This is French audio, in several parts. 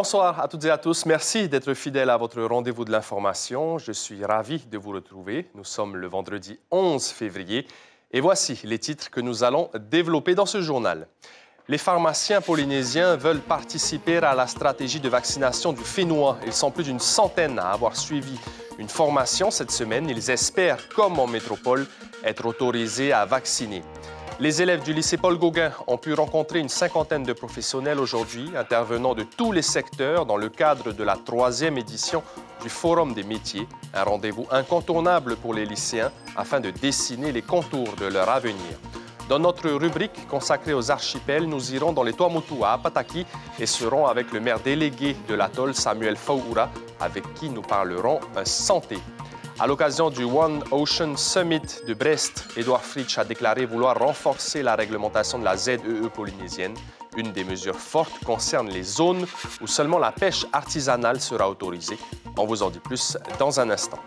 Bonsoir à toutes et à tous. Merci d'être fidèles à votre rendez-vous de l'information. Je suis ravi de vous retrouver. Nous sommes le vendredi 11 février et voici les titres que nous allons développer dans ce journal. Les pharmaciens polynésiens veulent participer à la stratégie de vaccination du Fénois. Ils sont plus d'une centaine à avoir suivi une formation cette semaine. Ils espèrent, comme en métropole, être autorisés à vacciner. Les élèves du lycée Paul Gauguin ont pu rencontrer une cinquantaine de professionnels aujourd'hui, intervenant de tous les secteurs dans le cadre de la 3e édition du Forum des métiers, un rendez-vous incontournable pour les lycéens afin de dessiner les contours de leur avenir. Dans notre rubrique consacrée aux archipels, nous irons dans les Tuamotu à Apataki et serons avec le maire délégué de l'atoll, Samuel Faoura, avec qui nous parlerons santé. À l'occasion du One Ocean Summit de Brest, Édouard Fritsch a déclaré vouloir renforcer la réglementation de la ZEE polynésienne. Une des mesures fortes concerne les zones où seulement la pêche artisanale sera autorisée. On vous en dit plus dans un instant.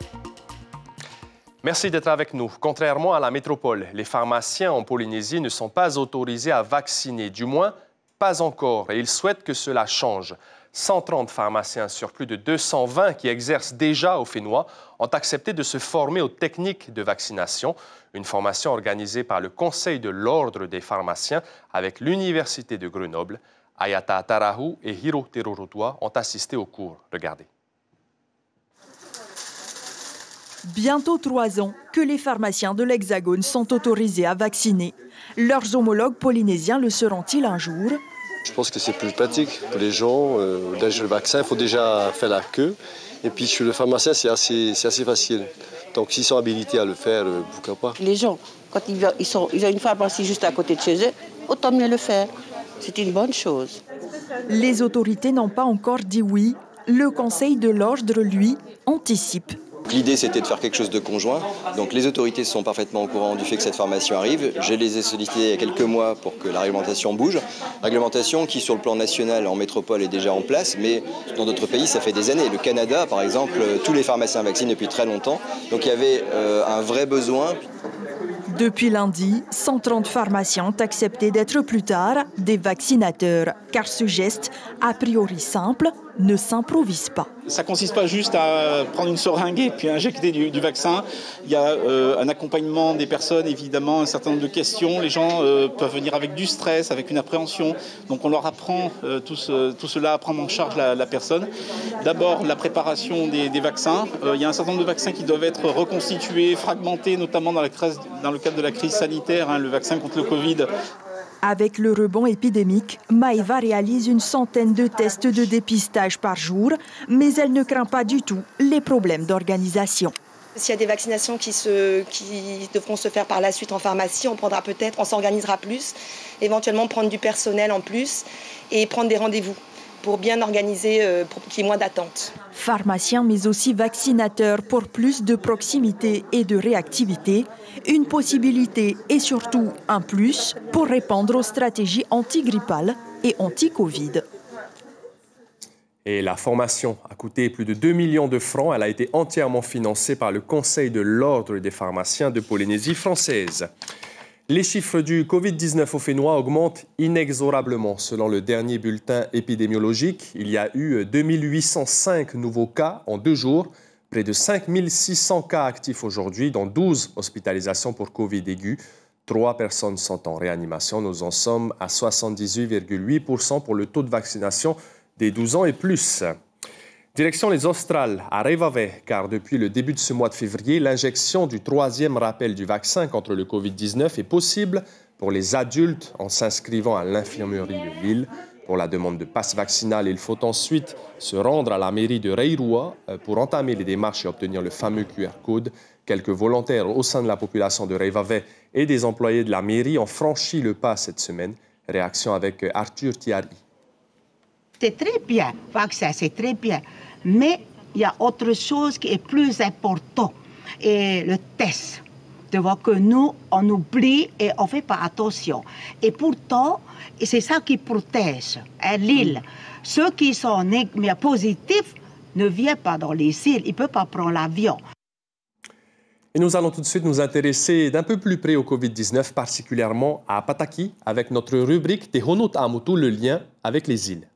Merci d'être avec nous. Contrairement à la métropole, les pharmaciens en Polynésie ne sont pas autorisés à vacciner, du moins pas encore, et ils souhaitent que cela change. 130 pharmaciens sur plus de 220 qui exercent déjà au Fénois ont accepté de se former aux techniques de vaccination, une formation organisée par le Conseil de l'Ordre des pharmaciens avec l'Université de Grenoble. Ayata Tarahu et Hiro Terorotua ont assisté au cours. Regardez. Bientôt 3 ans que les pharmaciens de l'Hexagone sont autorisés à vacciner. Leurs homologues polynésiens le seront-ils un jour ? Je pense que c'est plus pratique pour les gens. Le vaccin, il faut déjà faire la queue. Et puis, chez le pharmacien, c'est assez facile. Donc, s'ils sont habilités à le faire, pourquoi pas. Les gens, quand ils ont une pharmacie juste à côté de chez eux, autant mieux le faire. C'est une bonne chose. Les autorités n'ont pas encore dit oui. Le Conseil de l'Ordre, lui, anticipe. L'idée, c'était de faire quelque chose de conjoint. Donc les autorités sont parfaitement au courant du fait que cette formation arrive. Je les ai sollicités il y a quelques mois pour que la réglementation bouge. Réglementation qui, sur le plan national, en métropole, est déjà en place, mais dans d'autres pays, ça fait des années. Le Canada, par exemple, tous les pharmaciens vaccinent depuis très longtemps. Donc il y avait un vrai besoin. Depuis lundi, 130 pharmaciens ont accepté d'être plus tard des vaccinateurs, car ce geste, a priori simple, ne s'improvise pas. Ça ne consiste pas juste à prendre une seringue et puis injecter du vaccin. Il y a un accompagnement des personnes, évidemment, un certain nombre de questions. Les gens peuvent venir avec du stress, avec une appréhension. Donc on leur apprend tout cela à prendre en charge la personne. D'abord, la préparation des vaccins. Il y a un certain nombre de vaccins qui doivent être reconstitués, fragmentés, notamment dans le cadre de la crise sanitaire, le vaccin contre le Covid. Avec le rebond épidémique, Maïva réalise une centaine de tests de dépistage par jour, mais elle ne craint pas du tout les problèmes d'organisation. S'il y a des vaccinations qui devront se faire par la suite en pharmacie, on s'organisera plus, éventuellement prendre du personnel en plus et prendre des rendez-vous pour bien organiser, pour qu'il y ait moins d'attente. Pharmaciens, mais aussi vaccinateurs pour plus de proximité et de réactivité, une possibilité et surtout un plus pour répondre aux stratégies antigrippales et anti-Covid. Et la formation a coûté plus de 2 millions de francs. Elle a été entièrement financée par le Conseil de l'Ordre des pharmaciens de Polynésie française. Les chiffres du Covid-19 au Fénois augmentent inexorablement. Selon le dernier bulletin épidémiologique, il y a eu 2805 nouveaux cas en 2 jours, près de 5600 cas actifs aujourd'hui, dont 12 hospitalisations pour Covid aigu. 3 personnes sont en réanimation. Nous en sommes à 78,8% pour le taux de vaccination des 12 ans et plus. Direction les Australes, à Revavet, car depuis le début de ce mois de février, l'injection du 3e rappel du vaccin contre le Covid-19 est possible pour les adultes en s'inscrivant à l'infirmerie de l'île. Pour la demande de passe vaccinal, il faut ensuite se rendre à la mairie de Reirua pour entamer les démarches et obtenir le fameux QR code. Quelques volontaires au sein de la population de Revavet et des employés de la mairie ont franchi le pas cette semaine. Réaction avec Arthur Thiari. C'est très bien, vaccin, c'est très bien. Mais il y a autre chose qui est plus important, et le test. De voir que nous, on oublie et on ne fait pas attention. Et pourtant, c'est ça qui protège l'île. Ceux qui sont positifs ne viennent pas dans les îles, ils ne peuvent pas prendre l'avion. Et nous allons tout de suite nous intéresser d'un peu plus près au Covid-19, particulièrement à Pataki, avec notre rubrique Te Honut Amutu, le lien avec les îles.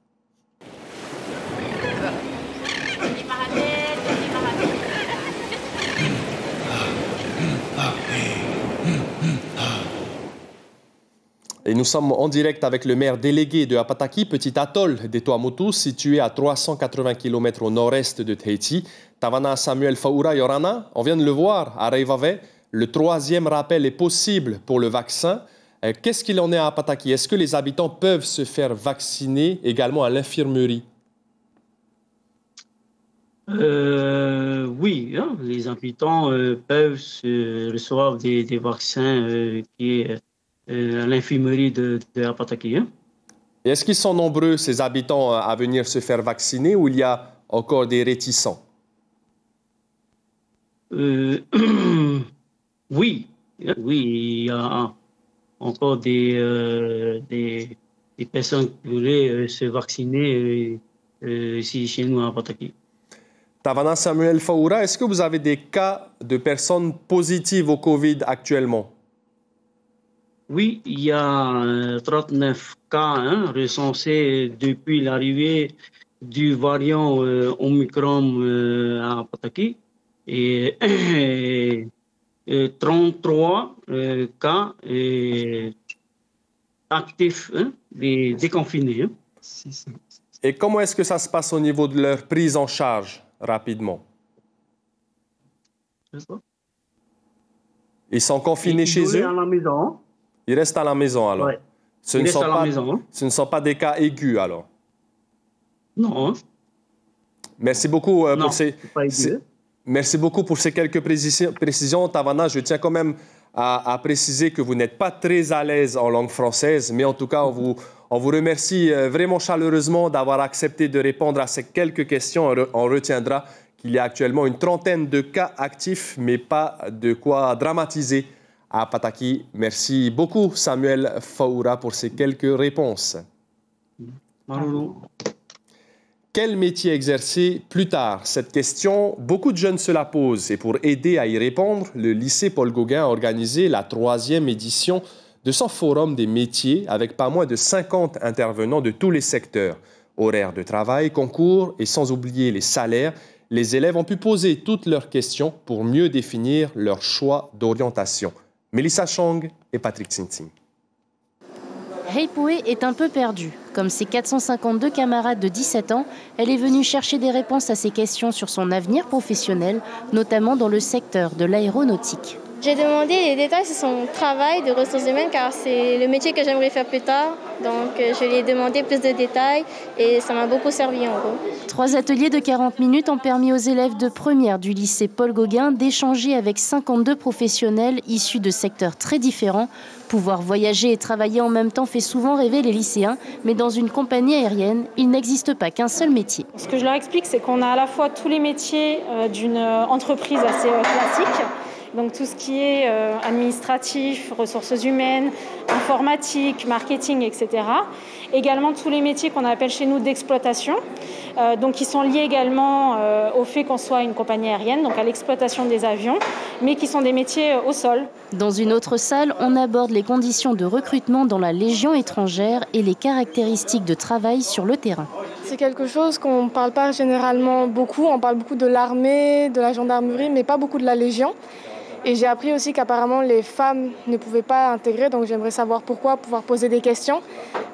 Et nous sommes en direct avec le maire délégué de Apataki, petit atoll des Tuamotu, situé à 380 km au nord-est de Tahiti. Tavana Samuel Faoura Yorana, on vient de le voir à Reivave, le 3e rappel est possible pour le vaccin. Qu'est-ce qu'il en est à Apataki? Est-ce que les habitants peuvent se faire vacciner également à l'infirmerie? Oui, hein, les habitants peuvent recevoir des vaccins qui est à l'infirmerie de Apataki. Hein. Est-ce qu'ils sont nombreux, ces habitants, à venir se faire vacciner ou il y a encore des réticents? Oui, oui, il y a encore des personnes qui voulaient se vacciner ici chez nous à Apataki. Tavana Samuel Faoura, est-ce que vous avez des cas de personnes positives au Covid actuellement? Oui, il y a 39 cas recensés depuis l'arrivée du variant Omicron à Apataki et 33 cas actifs, des déconfinés. Et comment est-ce que ça se passe au niveau de leur prise en charge rapidement? Ils sont confinés chez eux? À la maison. Ils restent à la maison alors? Ouais. Ce ne sont pas des cas aigus alors? Non. Merci beaucoup Merci beaucoup pour ces quelques précisions. Tavana, je tiens quand même à préciser que vous n'êtes pas très à l'aise en langue française, mais en tout cas, on vous remercie vraiment chaleureusement d'avoir accepté de répondre à ces quelques questions. On retiendra qu'il y a actuellement une trentaine de cas actifs, mais pas de quoi dramatiser à Apataki. Merci beaucoup, Samuel Faoura, pour ces quelques réponses. Quel métier exercer plus tard? Cette question, beaucoup de jeunes se la posent. Et pour aider à y répondre, le lycée Paul Gauguin a organisé la 3e édition de son forum des métiers avec pas moins de 50 intervenants de tous les secteurs. Horaires de travail, concours et sans oublier les salaires, les élèves ont pu poser toutes leurs questions pour mieux définir leur choix d'orientation. Mélissa Chong et Patrick Tsing. Heipoe est un peu perdue. Comme ses 452 camarades de 17 ans, elle est venue chercher des réponses à ses questions sur son avenir professionnel, notamment dans le secteur de l'aéronautique. J'ai demandé des détails sur son travail de ressources humaines car c'est le métier que j'aimerais faire plus tard. Donc je lui ai demandé plus de détails et ça m'a beaucoup servi en gros. 3 ateliers de 40 minutes ont permis aux élèves de première du lycée Paul Gauguin d'échanger avec 52 professionnels issus de secteurs très différents. Pouvoir voyager et travailler en même temps fait souvent rêver les lycéens, mais dans une compagnie aérienne, il n'existe pas qu'un seul métier. Ce que je leur explique, c'est qu'on a à la fois tous les métiers d'une entreprise assez classique, donc tout ce qui est administratif, ressources humaines, informatique, marketing, etc. Également tous les métiers qu'on appelle chez nous d'exploitation, donc qui sont liés également au fait qu'on soit une compagnie aérienne, donc à l'exploitation des avions, mais qui sont des métiers au sol. Dans une autre salle, on aborde les conditions de recrutement dans la Légion étrangère et les caractéristiques de travail sur le terrain. C'est quelque chose qu'on ne parle pas généralement beaucoup. On parle beaucoup de l'armée, de la gendarmerie, mais pas beaucoup de la Légion. Et j'ai appris aussi qu'apparemment les femmes ne pouvaient pas intégrer, donc j'aimerais savoir pourquoi, pouvoir poser des questions.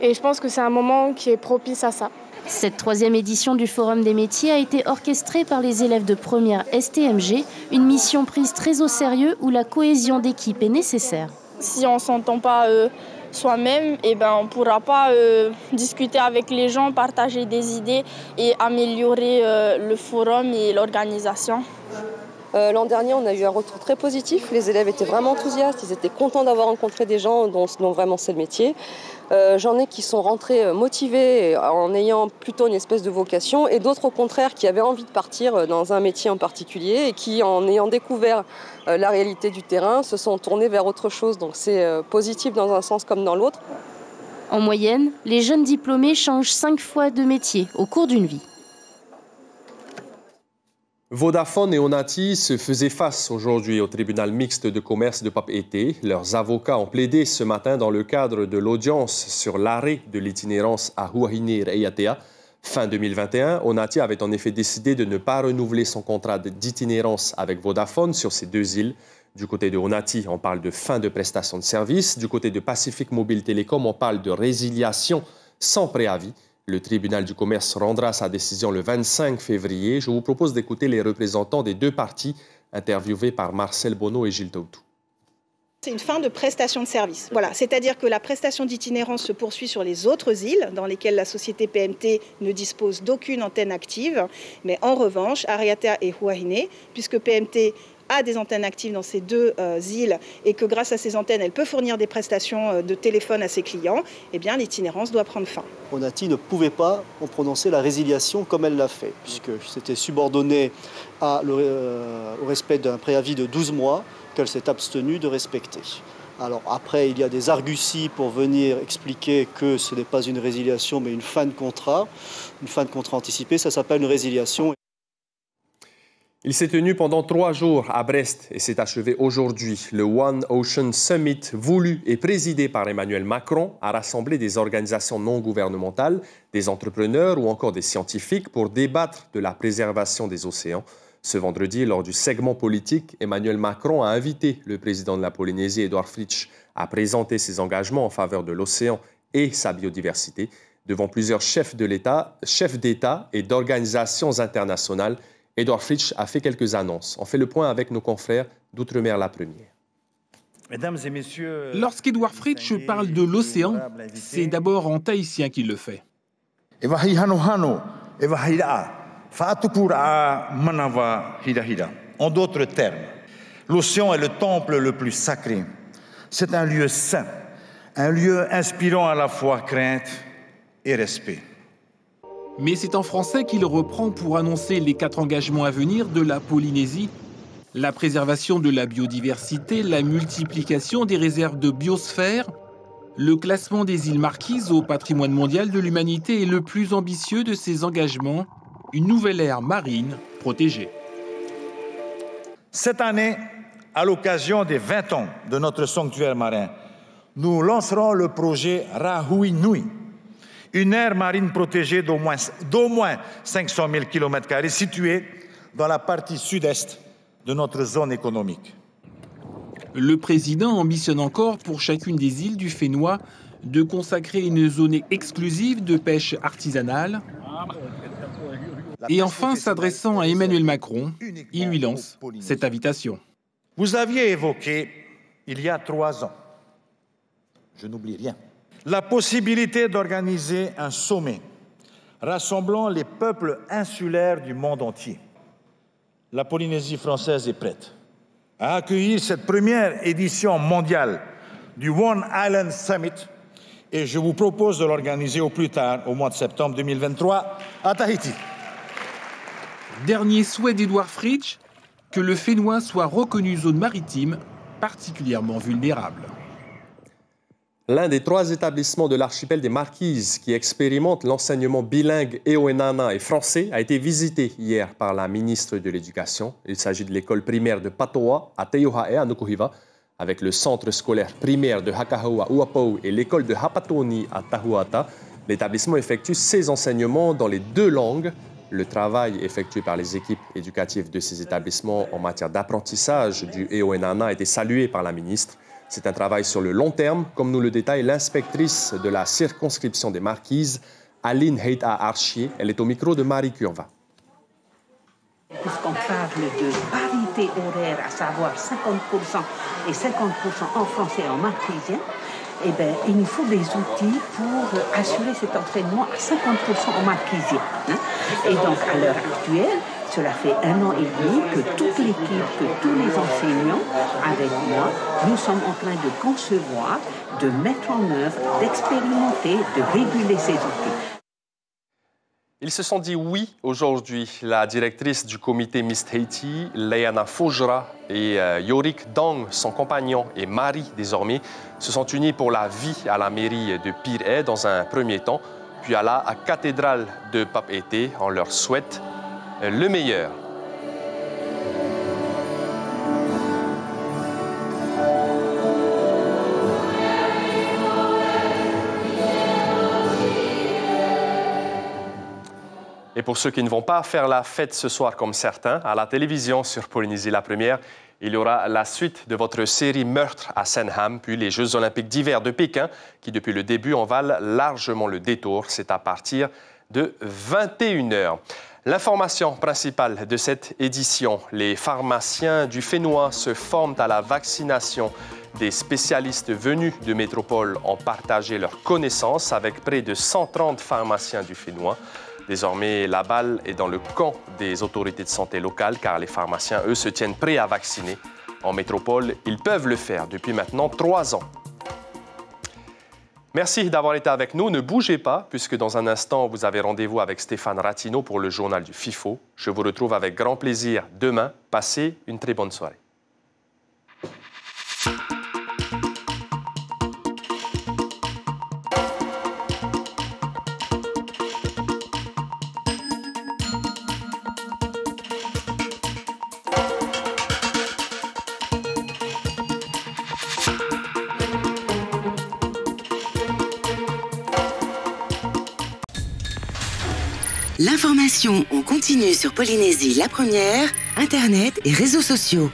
Et je pense que c'est un moment qui est propice à ça. Cette 3e édition du Forum des métiers a été orchestrée par les élèves de première STMG, une mission prise très au sérieux où la cohésion d'équipe est nécessaire. Si on ne s'entend pas soi-même, on ne pourra pas discuter avec les gens, partager des idées et améliorer le forum et l'organisation. L'an dernier, on a eu un retour très positif. Les élèves étaient vraiment enthousiastes. Ils étaient contents d'avoir rencontré des gens dont vraiment c'est le métier. J'en ai qui sont rentrés motivés en ayant plutôt une espèce de vocation et d'autres au contraire qui avaient envie de partir dans un métier en particulier et qui, en ayant découvert la réalité du terrain, se sont tournés vers autre chose. Donc c'est positif dans un sens comme dans l'autre. En moyenne, les jeunes diplômés changent 5 fois de métier au cours d'une vie. Vodafone et Onati se faisaient face aujourd'hui au tribunal mixte de commerce de Papeete. Leurs avocats ont plaidé ce matin dans le cadre de l'audience sur l'arrêt de l'itinérance à Huahine Reiatea. Fin 2021, Onati avait en effet décidé de ne pas renouveler son contrat d'itinérance avec Vodafone sur ces deux îles. Du côté de Onati, on parle de fin de prestation de service. Du côté de Pacific Mobile Telecom, on parle de résiliation sans préavis. Le tribunal du commerce rendra sa décision le 25 février. Je vous propose d'écouter les représentants des deux parties interviewés par Marcel Bonneau et Gilles Tautou. C'est une fin de prestation de service. Voilà, c'est-à-dire que la prestation d'itinérance se poursuit sur les autres îles dans lesquelles la société PMT ne dispose d'aucune antenne active. Mais en revanche, Ariata et Huahine, puisque PMT a des antennes actives dans ces deux îles et que grâce à ces antennes, elle peut fournir des prestations de téléphone à ses clients, eh bien l'itinérance doit prendre fin. Onati ne pouvait pas en prononcer la résiliation comme elle l'a fait, puisque c'était subordonné au respect d'un préavis de 12 mois qu'elle s'est abstenue de respecter. Alors après, il y a des arguties pour venir expliquer que ce n'est pas une résiliation mais une fin de contrat anticipée, ça s'appelle une résiliation. Il s'est tenu pendant 3 jours à Brest et s'est achevé aujourd'hui. Le One Ocean Summit, voulu et présidé par Emmanuel Macron, a rassemblé des organisations non gouvernementales, des entrepreneurs ou encore des scientifiques pour débattre de la préservation des océans. Ce vendredi, lors du segment politique, Emmanuel Macron a invité le président de la Polynésie, Édouard Fritsch, à présenter ses engagements en faveur de l'océan et sa biodiversité devant plusieurs chefs d'État et d'organisations internationales. Édouard Fritsch a fait quelques annonces. On fait le point avec nos confrères d'Outre-mer La Première. Mesdames et messieurs, lorsqu'Édouard Fritsch parle de l'océan, c'est d'abord en tahitien qu'il le fait. En d'autres termes, l'océan est le temple le plus sacré. C'est un lieu saint, un lieu inspirant à la fois crainte et respect. Mais c'est en français qu'il reprend pour annoncer les 4 engagements à venir de la Polynésie. La préservation de la biodiversité, la multiplication des réserves de biosphère, le classement des îles Marquises au patrimoine mondial de l'humanité est le plus ambitieux de ces engagements, une nouvelle aire marine protégée. Cette année, à l'occasion des 20 ans de notre sanctuaire marin, nous lancerons le projet Rahui Nui, une aire marine protégée d'au moins 500 000 km² située dans la partie sud-est de notre zone économique. Le président ambitionne encore pour chacune des îles du Fénois de consacrer une zone exclusive de pêche artisanale. Et enfin, s'adressant à Emmanuel Macron, il lui lance cette invitation. Vous aviez évoqué, il y a 3 ans, je n'oublie rien, la possibilité d'organiser un sommet rassemblant les peuples insulaires du monde entier. La Polynésie française est prête à accueillir cette première édition mondiale du One Island Summit et je vous propose de l'organiser au plus tard au mois de septembre 2023 à Tahiti. Dernier souhait d'Édouard Fritsch, que le Fénois soit reconnu zone maritime particulièrement vulnérable. L'un des 3 établissements de l'archipel des Marquises qui expérimente l'enseignement bilingue Eoenana et français a été visité hier par la ministre de l'Éducation. Il s'agit de l'école primaire de Patoa à Teohae à Nukuhiva, avec le centre scolaire primaire de Hakahaua Uapau et l'école de Hapatoni à Tahuata. L'établissement effectue ses enseignements dans les 2 langues. Le travail effectué par les équipes éducatives de ces établissements en matière d'apprentissage du Eoenana a été salué par la ministre. C'est un travail sur le long terme, comme nous le détaille l'inspectrice de la circonscription des Marquises, Aline Heita Archier. Elle est au micro de Marie Curva. Puisqu'on parle de parité horaire, à savoir 50% et 50% en français et en marquisien, eh bien, il nous faut des outils pour assurer cet enseignement à 50% en marquisien. Et donc, à l'heure actuelle, cela fait 1 an et demi que toute l'équipe, que tous les enseignants, avec moi, nous sommes en train de concevoir, de mettre en œuvre, d'expérimenter, de réguler ces outils. Ils se sont dit oui aujourd'hui. La directrice du comité Miss Tahiti, Leana Fojra, et Yorik Dong, son compagnon et mari désormais, se sont unis pour la vie à la mairie de Pirée dans un premier temps, puis à la cathédrale de Papeete. On leur souhaite le meilleur. pour ceux qui ne vont pas faire la fête ce soir comme certains, à la télévision sur Polynésie la Première, il y aura la suite de votre série Meurtre à Senham, puis les Jeux olympiques d'hiver de Pékin, qui depuis le début en valent largement le détour. C'est à partir de 21h. L'information principale de cette édition, les pharmaciens du Fénois se forment à la vaccination. Des spécialistes venus de métropole ont partagé leurs connaissances avec près de 130 pharmaciens du Fénois. Désormais, la balle est dans le camp des autorités de santé locales car les pharmaciens, eux, se tiennent prêts à vacciner. En métropole, ils peuvent le faire depuis maintenant 3 ans. Merci d'avoir été avec nous. Ne bougez pas, puisque dans un instant, vous avez rendez-vous avec Stéphane Ratino pour le journal du FIFO. Je vous retrouve avec grand plaisir demain. Passez une très bonne soirée. L'information en continu sur Polynésie la Première, Internet et réseaux sociaux.